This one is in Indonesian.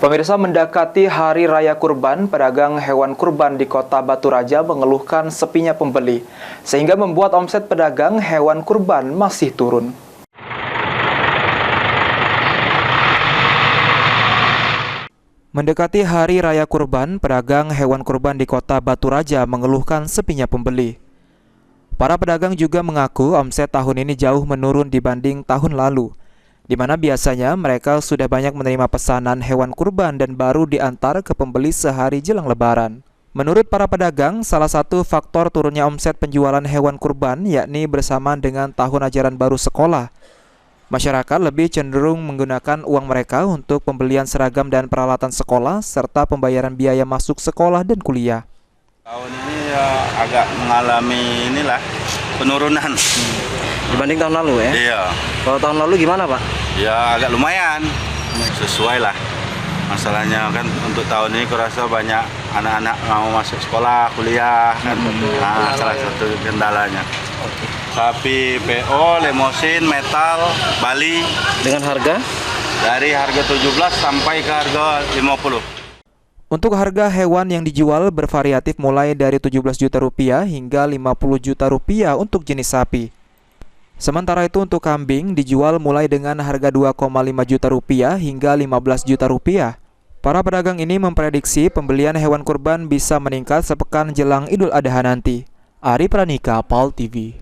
Pemirsa, mendekati Hari Raya Kurban, pedagang hewan kurban di Kota Batu Raja mengeluhkan sepinya pembeli, sehingga membuat omset pedagang hewan kurban masih turun. Mendekati Hari Raya Kurban, pedagang hewan kurban di Kota Batu Raja mengeluhkan sepinya pembeli. Para pedagang juga mengaku omset tahun ini jauh menurun dibanding tahun lalu, di mana biasanya mereka sudah banyak menerima pesanan hewan kurban dan baru diantar ke pembeli sehari jelang Lebaran. Menurut para pedagang, salah satu faktor turunnya omset penjualan hewan kurban yakni bersamaan dengan tahun ajaran baru sekolah. Masyarakat lebih cenderung menggunakan uang mereka untuk pembelian seragam dan peralatan sekolah serta pembayaran biaya masuk sekolah dan kuliah. Tahun ini ya agak mengalami penurunan. Dibanding tahun lalu ya? Iya. Kalau tahun lalu gimana Pak? Ya agak lumayan, sesuai lah. Masalahnya kan untuk tahun ini kurasa banyak anak-anak mau masuk sekolah, kuliah kan. Nah, salah satu kendalanya. Sapi PO, lemosin, metal, Bali. Dengan harga? Dari harga 17 sampai ke harga 50. Untuk harga hewan yang dijual bervariatif mulai dari 17 juta rupiah hingga 50 juta rupiah untuk jenis sapi. Sementara itu untuk kambing dijual mulai dengan harga 2,5 juta rupiah hingga 15 juta rupiah. Para pedagang ini memprediksi pembelian hewan kurban bisa meningkat sepekan jelang Idul Adha nanti. Ari Pranika, PAL TV.